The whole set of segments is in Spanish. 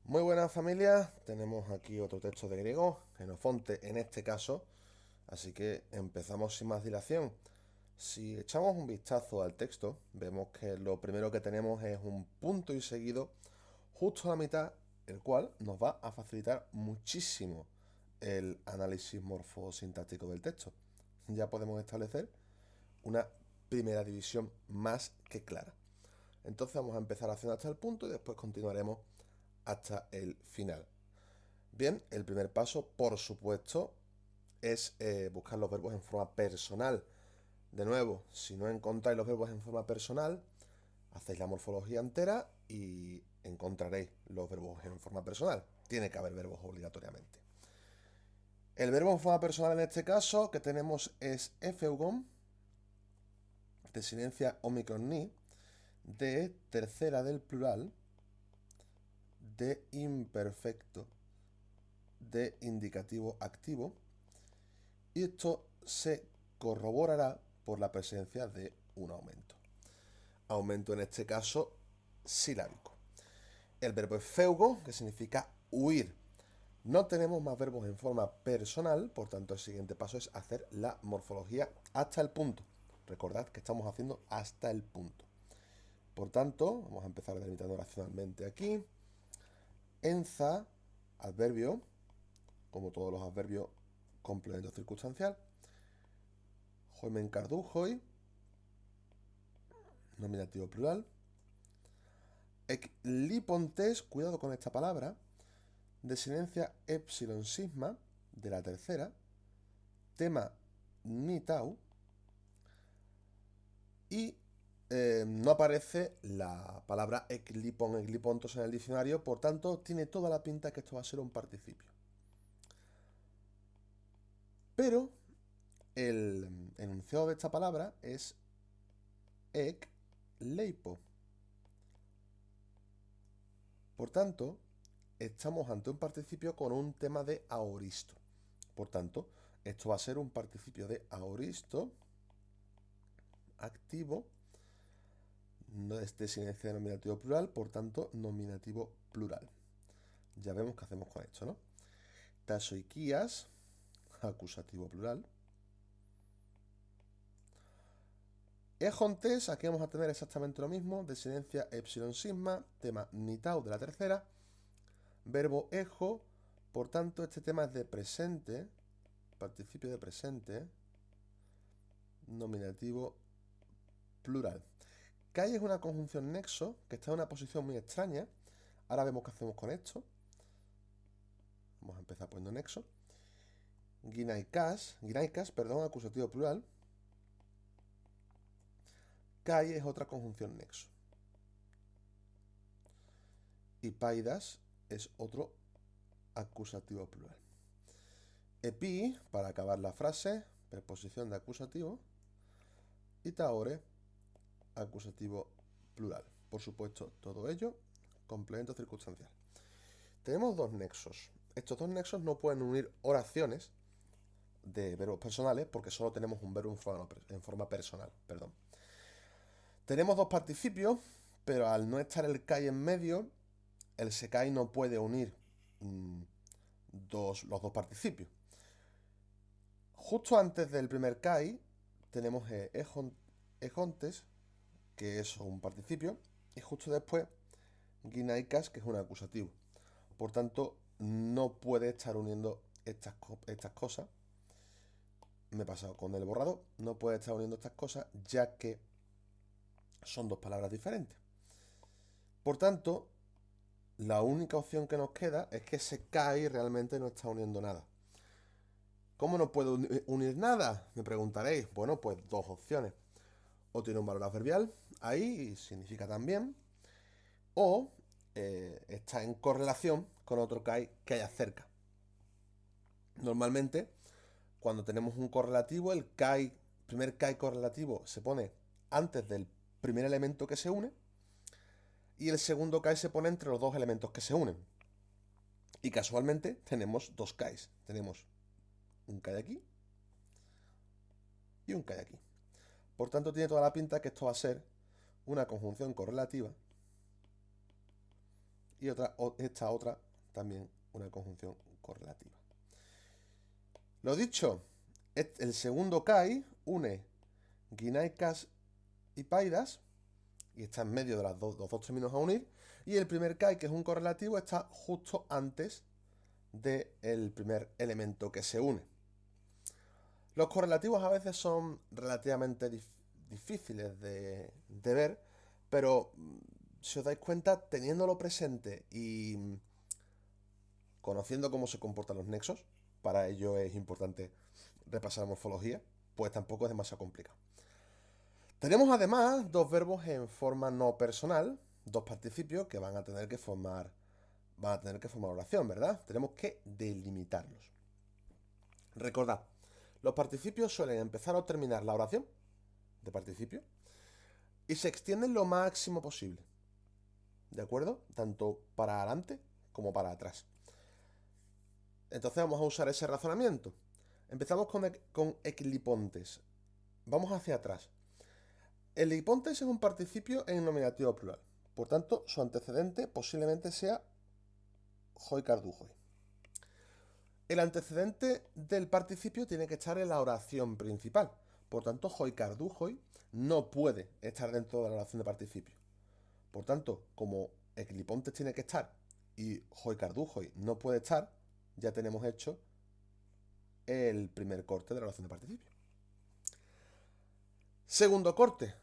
Muy buenas familias, tenemos aquí otro texto de griego, Jenofonte en este caso, así que empezamos sin más dilación. Si echamos un vistazo al texto, vemos que lo primero que tenemos es un punto y seguido justo a la mitad, el cual nos va a facilitar muchísimo el análisis morfosintáctico del texto. Ya podemos establecer una primera división más que clara. Entonces vamos a empezar haciendo hasta el punto y después continuaremos hasta el final. Bien, el primer paso, por supuesto, es buscar los verbos en forma personal. De nuevo, si no encontráis los verbos en forma personal, hacéis la morfología entera y encontraréis los verbos en forma personal. Tiene que haber verbos obligatoriamente. El verbo en forma personal en este caso que tenemos es efeugon, desinencia omicron ni, de tercera del plural, de imperfecto, de indicativo activo, y esto se corroborará por la presencia de un aumento. Aumento en este caso silábico. El verbo es feugo, que significa huir. No tenemos más verbos en forma personal, por tanto el siguiente paso es hacer la morfología hasta el punto. Recordad que estamos haciendo hasta el punto. Por tanto, vamos a empezar delimitando racionalmente aquí. Enza, adverbio, como todos los adverbios, complemento circunstancial. Joimen cardujoi, nominativo plural. Eclipontes, cuidado con esta palabra, desinencia epsilon sigma, de la tercera, tema ni tau, y no aparece la palabra eclipon, eclipontos en el diccionario, por tanto tiene toda la pinta que esto va a ser un participio. Pero el enunciado de esta palabra es ec leipo. Por tanto, estamos ante un participio con un tema de aoristo. Por tanto, esto va a ser un participio de aoristo activo, no es desinencia de nominativo plural, por tanto, nominativo plural. Ya vemos qué hacemos con esto, ¿no? Tasoikias, acusativo plural. Ejontes, aquí vamos a tener exactamente lo mismo, desinencia epsilon sigma, tema nitau de la tercera, verbo ejo, por tanto, este tema es de presente, participio de presente, nominativo plural. Kai es una conjunción nexo que está en una posición muy extraña. Ahora vemos qué hacemos con esto. Vamos a empezar poniendo nexo. Ginaikas, perdón, acusativo plural. Kai es otra conjunción nexo. Y paidas es otro acusativo plural. Epi, para acabar la frase, preposición de acusativo. Y taore, acusativo plural. Por supuesto, todo ello, complemento circunstancial. Tenemos dos nexos. Estos dos nexos no pueden unir oraciones de verbos personales porque solo tenemos un verbo en forma personal. Perdón. Tenemos dos participios, pero al no estar el kai en medio, el sekai no puede unir los dos participios. Justo antes del primer kai tenemos ejontes, que es un participio, y justo después ginaikas, que es un acusativo. Por tanto, no puede estar uniendo estas cosas. Me he pasado con el borrador. No puede estar uniendo estas cosas, ya que son dos palabras diferentes. Por tanto, la única opción que nos queda es que se cae y realmente no está uniendo nada. ¿Cómo no puedo unir nada? Me preguntaréis. Bueno, pues dos opciones. O tiene un valor adverbial, ahí significa también, o está en correlación con otro kai que haya cerca. Normalmente, cuando tenemos un correlativo, el primer kai correlativo se pone antes del primer elemento que se une y el segundo kai se pone entre los dos elementos que se unen. Y casualmente tenemos dos kais. Tenemos un kai aquí y un kai aquí. Por tanto, tiene toda la pinta que esto va a ser una conjunción correlativa y esta otra también una conjunción correlativa. Lo dicho, el segundo kai une guinaicas y paidas y está en medio de los dos términos a unir, y el primer kai, que es un correlativo, está justo antes del primer elemento que se une. Los correlativos a veces son relativamente difíciles de ver, pero si os dais cuenta, teniéndolo presente y conociendo cómo se comportan los nexos, para ello es importante repasar morfología, pues tampoco es demasiado complicado. Tenemos además dos verbos en forma no personal, dos participios que van a tener que formar oración, ¿verdad? Tenemos que delimitarlos. Recordad, los participios suelen empezar o terminar la oración de participio y se extienden lo máximo posible, ¿de acuerdo? Tanto para adelante como para atrás. Entonces vamos a usar ese razonamiento. Empezamos con equilipontes. Vamos hacia atrás. El equipontes es un participio en nominativo plural. Por tanto, su antecedente posiblemente sea hoi cardujoi. El antecedente del participio tiene que estar en la oración principal. Por tanto, hoi cardujoi no puede estar dentro de la oración de participio. Por tanto, como equilipontes tiene que estar y hoi cardujoi no puede estar, ya tenemos hecho el primer corte de la oración de participio. Segundo corte.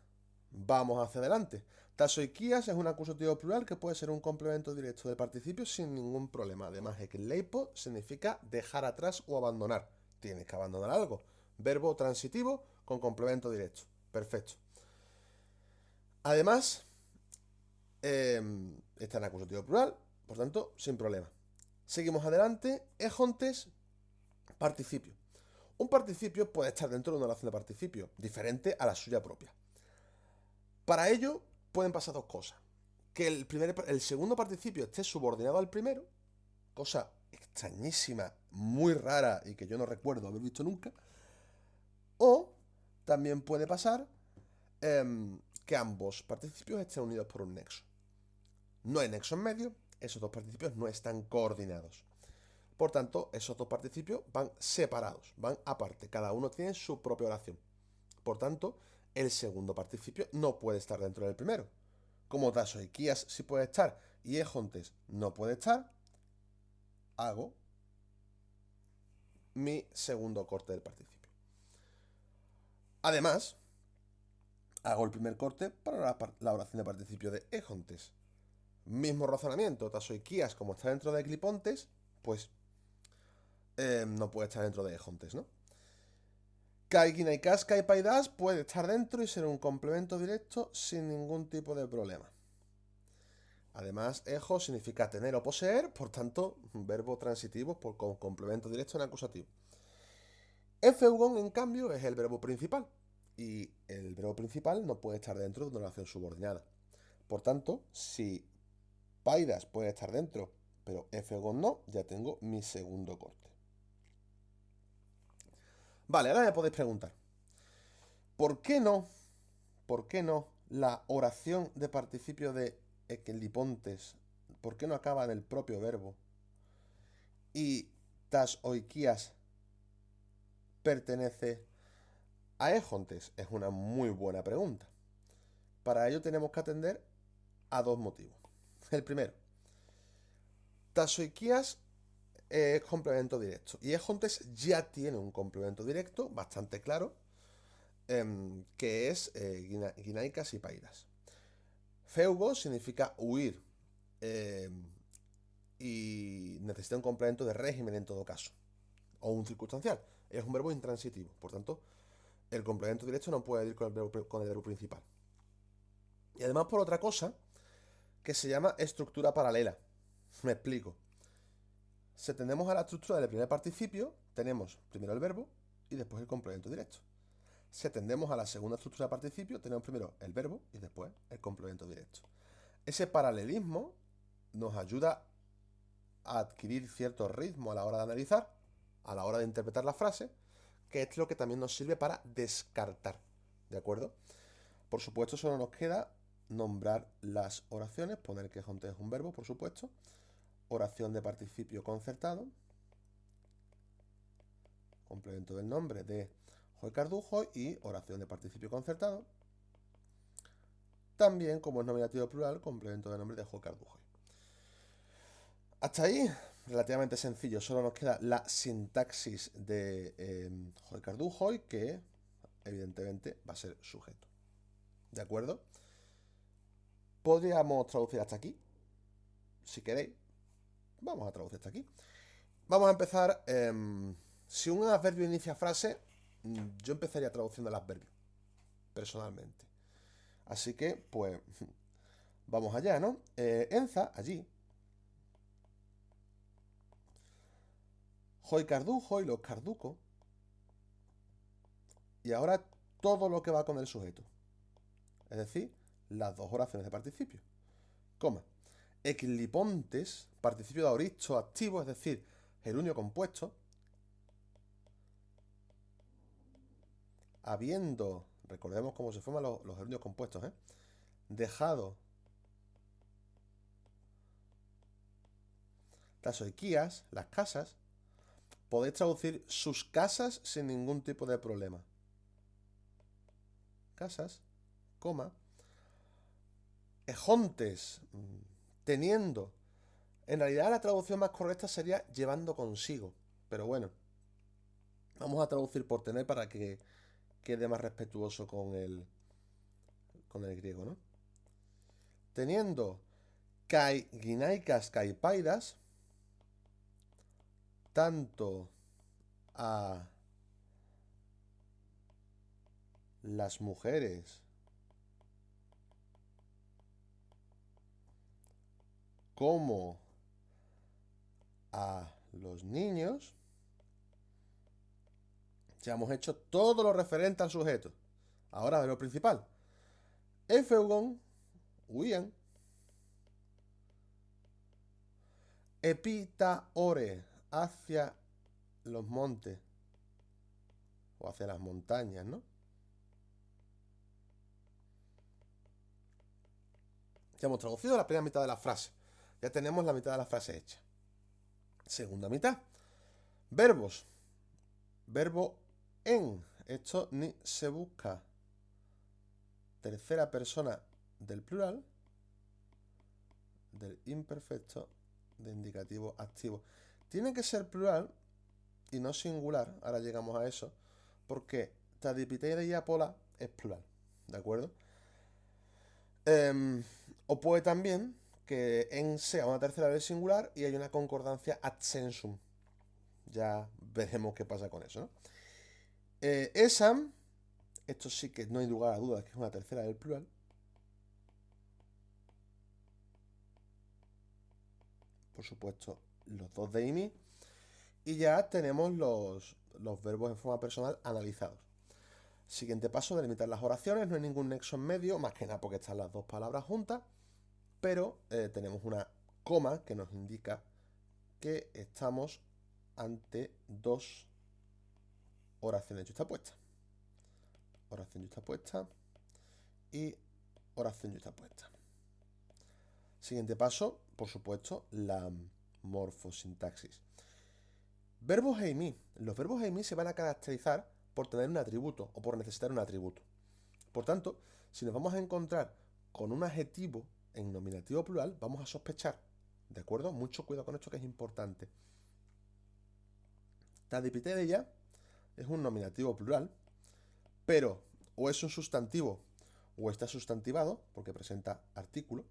Vamos hacia adelante. Tasoikias es un acusativo plural que puede ser un complemento directo del participio sin ningún problema. Además, ekleipo significa dejar atrás o abandonar. Tienes que abandonar algo. Verbo transitivo con complemento directo. Perfecto. Además, está en acusativo plural, por tanto, sin problema. Seguimos adelante. Ejontes, participio. Un participio puede estar dentro de una oración de participio, diferente a la suya propia. Para ello, pueden pasar dos cosas. Que el segundo participio esté subordinado al primero, cosa extrañísima, muy rara y que yo no recuerdo haber visto nunca. O también puede pasar que ambos participios estén unidos por un nexo. No hay nexo en medio, esos dos participios no están coordinados. Por tanto, esos dos participios van separados, van aparte, cada uno tiene su propia oración. Por tanto, el segundo participio no puede estar dentro del primero. Como tasoikias sí puede estar y ejontes no puede estar, hago mi segundo corte del participio. Además, hago el primer corte para la oración de participio de ejontes. Mismo razonamiento, tasoikias como está dentro de eclipontes, pues no puede estar dentro de ejontes, ¿no? Kai, ginaikas, kai, paidas puede estar dentro y ser un complemento directo sin ningún tipo de problema. Además, ejo significa tener o poseer, por tanto, verbo transitivo con complemento directo en acusativo. Efeugon, en cambio, es el verbo principal. Y el verbo principal no puede estar dentro de una oración subordinada. Por tanto, si paidas puede estar dentro, pero efeugon no, ya tengo mi segundo corte. Vale, ahora me podéis preguntar, ¿por qué no la oración de participio de equilipontes, por qué no acaba en el propio verbo? Y tasoikias pertenece a ejontes. Es una muy buena pregunta. Para ello tenemos que atender a dos motivos. El primero, tasoikias es complemento directo y ejontes ya tiene un complemento directo bastante claro, que es guinaicas y paidas. Feugo significa huir y necesita un complemento de régimen en todo caso, o un circunstancial. Es un verbo intransitivo, por tanto, el complemento directo no puede ir con el verbo principal. Y además por otra cosa que se llama estructura paralela. Me explico. Si atendemos a la estructura del primer participio, tenemos primero el verbo y después el complemento directo. Si atendemos a la segunda estructura de participio, tenemos primero el verbo y después el complemento directo. Ese paralelismo nos ayuda a adquirir cierto ritmo a la hora de analizar, a la hora de interpretar la frase, que es lo que también nos sirve para descartar, ¿de acuerdo? Por supuesto, solo nos queda nombrar las oraciones, poner que Honte es un verbo, por supuesto. Oración de participio concertado. Complemento del nombre de Hoi Cardujoy y oración de participio concertado. También, como es nominativo plural, complemento del nombre de Hoi Cardujoy. Hasta ahí, relativamente sencillo. Solo nos queda la sintaxis de Hoi Cardujoy, que evidentemente va a ser sujeto. ¿De acuerdo? Podríamos traducir hasta aquí. Si queréis, vamos a traducir hasta aquí. Vamos a empezar. Si un adverbio inicia frase, yo empezaría traduciendo el adverbio, personalmente. Así que, pues, vamos allá, ¿no? Enza, allí. Hoi cardujo y los carduco. Y ahora todo lo que va con el sujeto. Es decir, las dos oraciones de participio. Coma. Equilipontes, participio de auristo activo, es decir, gerundio compuesto. Habiendo, recordemos cómo se forman los gerundios compuestos, dejado las oiquías, las casas, podéis traducir sus casas sin ningún tipo de problema. Casas, coma, ejontes, teniendo. En realidad la traducción más correcta sería llevando consigo, pero bueno, vamos a traducir por tener para que quede más respetuoso con el griego, ¿no? Teniendo kai ginaikas kai paidas, tanto a las mujeres como a los niños, ya hemos hecho todo lo referente al sujeto. Ahora de lo principal. Efeugon, huían. Epita ore, hacia los montes o hacia las montañas, ¿no? Ya hemos traducido la primera mitad de la frase. Ya tenemos la mitad de la frase hecha. Segunda mitad. Verbos. Verbo en. Esto ni se busca. Tercera persona del plural. Del imperfecto de indicativo activo. Tiene que ser plural y no singular. Ahora llegamos a eso. Porque tadipiteira y apola es plural. ¿De acuerdo? O puede también que en sea una tercera vez singular y hay una concordancia ad sensum. Ya veremos qué pasa con eso, ¿no? Esam, esto sí que no hay lugar a dudas que es una tercera del plural. Por supuesto, los dos de imi. Y ya tenemos los verbos en forma personal analizados. Siguiente paso, delimitar las oraciones. No hay ningún nexo en medio, más que nada porque están las dos palabras juntas. Pero tenemos una coma que nos indica que estamos ante dos oraciones yuxtapuestas. Oración yuxtapuesta y oración yuxtapuesta. Siguiente paso, por supuesto, la morfosintaxis. Verbos eimi. Los verbos eimi se van a caracterizar por tener un atributo o por necesitar un atributo. Por tanto, si nos vamos a encontrar con un adjetivo en nominativo plural, vamos a sospechar. ¿De acuerdo? Mucho cuidado con esto que es importante. Tadipiteia es un nominativo plural, pero o es un sustantivo o está sustantivado, porque presenta artículo.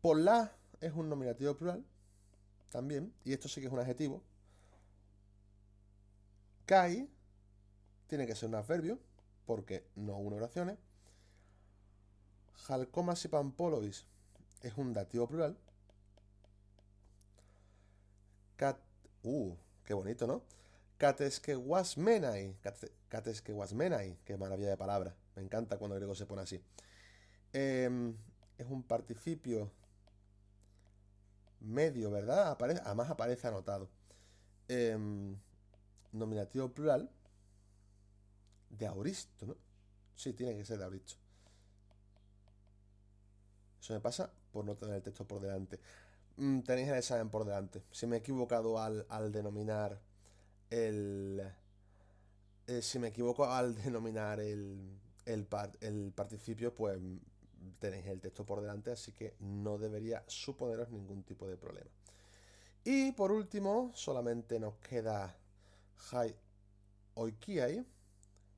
Polá es un nominativo plural, también, y esto sí que es un adjetivo. Kai tiene que ser un adverbio, porque no une oraciones. Jalcomas y pampolois es un dativo plural. Qué bonito, ¿no? Catesqueguasmenai, qué maravilla de palabra. Me encanta cuando el griego se pone así. Es un participio medio, ¿verdad? Además aparece anotado. Nominativo plural de auristo, ¿no? Sí, tiene que ser de auristo. Eso me pasa por no tener el texto por delante. Tenéis el examen por delante. Si me he equivocado al denominar el... si me equivoco al denominar el participio, pues tenéis el texto por delante, así que no debería suponeros ningún tipo de problema. Y por último, solamente nos queda hai oikiai,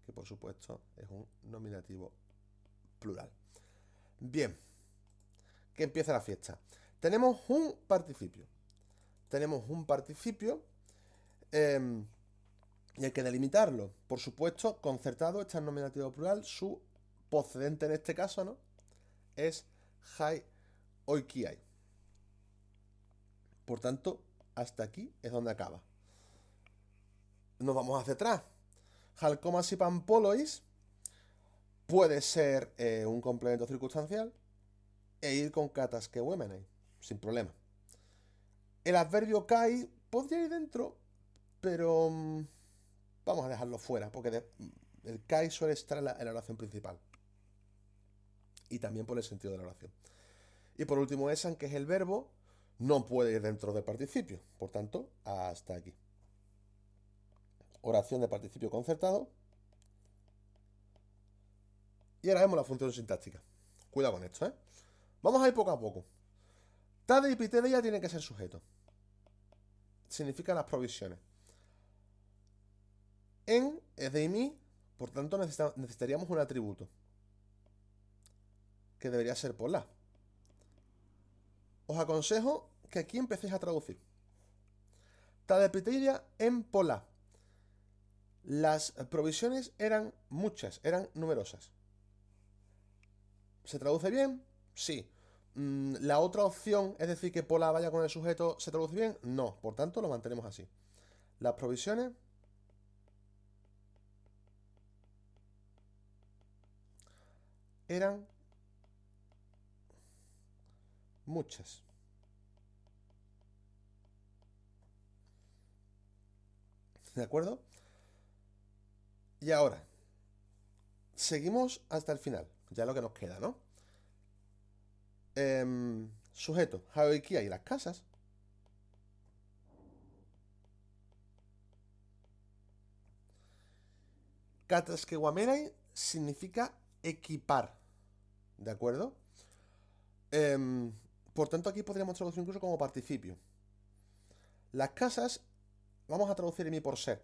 que por supuesto es un nominativo plural. Bien, que empieza la fiesta. Tenemos un participio. Y hay que delimitarlo. Por supuesto, concertado está en nominativo plural. Su procedente en este caso, ¿no?, es hai oikiai. Por tanto, hasta aquí es donde acaba. Nos vamos hacia atrás. Halkomasi pampolois puede ser un complemento circunstancial e ir con katas que huemenai, sin problema. El adverbio kai podría ir dentro, pero vamos a dejarlo fuera, porque el kai suele estar en la oración principal. Y también por el sentido de la oración. Y por último, esan, que es el verbo, no puede ir dentro del participio. Por tanto, hasta aquí. Oración de participio concertado. Y ahora vemos la función sintáctica. Cuidado con esto, ¿eh? Vamos a ir poco a poco. Tade y pitede ya tienen que ser sujetos. Significan las provisiones. En es de y mi, por tanto necesitaríamos un atributo, que debería ser por la. Os aconsejo que aquí empecéis a traducir. Tade pitede en pola. Las provisiones eran muchas, eran numerosas. ¿Se traduce bien? Sí. La otra opción, es decir, que pola vaya con el sujeto, ¿se traduce bien? No. Por tanto, lo mantenemos así. Las provisiones eran muchas. ¿De acuerdo? Y ahora, seguimos hasta el final. Ya lo que nos queda, ¿no? Sujeto, haoikia y las casas. Kataskewamerai significa equipar. ¿De acuerdo? Por tanto, aquí podríamos traducir incluso como participio. Las casas, vamos a traducir mi por ser,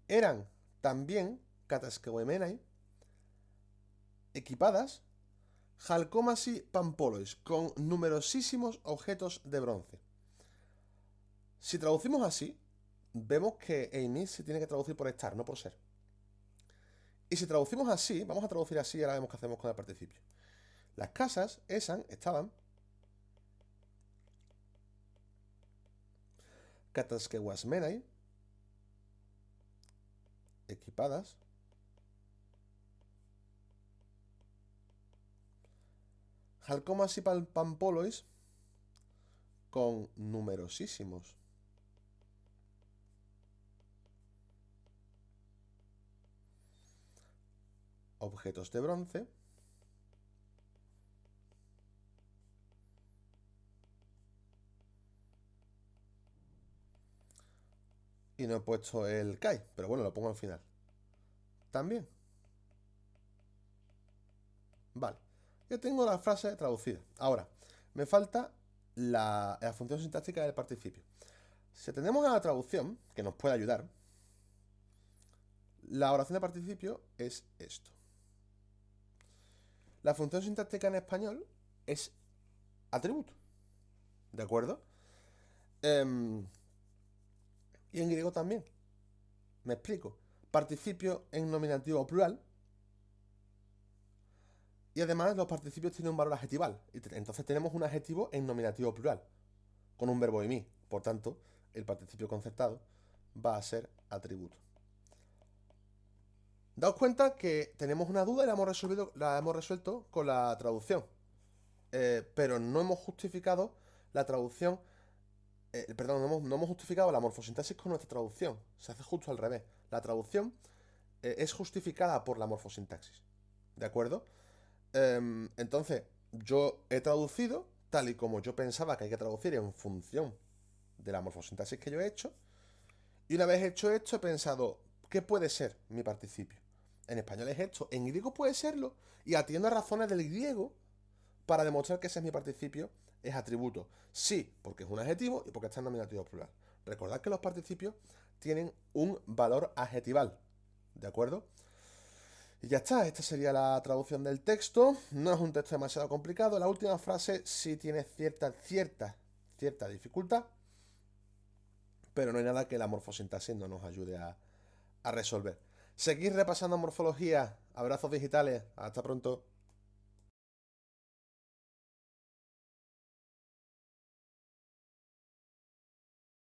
eran también kataskewemenai, equipadas, halkomasi pampolois, con numerosísimos objetos de bronce. Si traducimos así, vemos que Amy se tiene que traducir por estar, no por ser. Y si traducimos así, vamos a traducir así y ahora vemos qué hacemos con el participio. Las casas, estaban, kataskewasmenai, equipadas, halkomasi pampolois, con numerosísimos objetos de bronce. Y no he puesto el kai, pero bueno, lo pongo al final. También. Vale. Ya tengo la frase traducida. Ahora, me falta la función sintáctica del participio. Si atendemos a la traducción, que nos puede ayudar, la oración de participio es esto. La función sintáctica en español es atributo. ¿De acuerdo? Y en griego también. Me explico. Participio en nominativo plural. Y además los participios tienen un valor adjetival. Entonces tenemos un adjetivo en nominativo plural, con un verbo imi. Por tanto, el participio concertado va a ser atributo. Daos cuenta que tenemos una duda y la hemos resuelto con la traducción. Pero no hemos justificado la traducción. Perdón, no hemos justificado la morfosintaxis con nuestra traducción. Se hace justo al revés. La traducción es justificada por la morfosintaxis. ¿De acuerdo? Entonces, yo he traducido tal y como yo pensaba que hay que traducir en función de la morfosintaxis que yo he hecho. Y una vez hecho esto, he pensado, ¿qué puede ser mi participio? En español es esto, en griego puede serlo. Y atiendo a razones del griego para demostrar que ese es mi participio, es atributo. Sí, porque es un adjetivo y porque está en nominativo plural. Recordad que los participios tienen un valor adjetival. ¿De acuerdo? Y ya está, esta sería la traducción del texto. No es un texto demasiado complicado. La última frase sí tiene cierta dificultad, pero no hay nada que la morfosintaxis no nos ayude a resolver. Seguir repasando morfología. Abrazos digitales. Hasta pronto.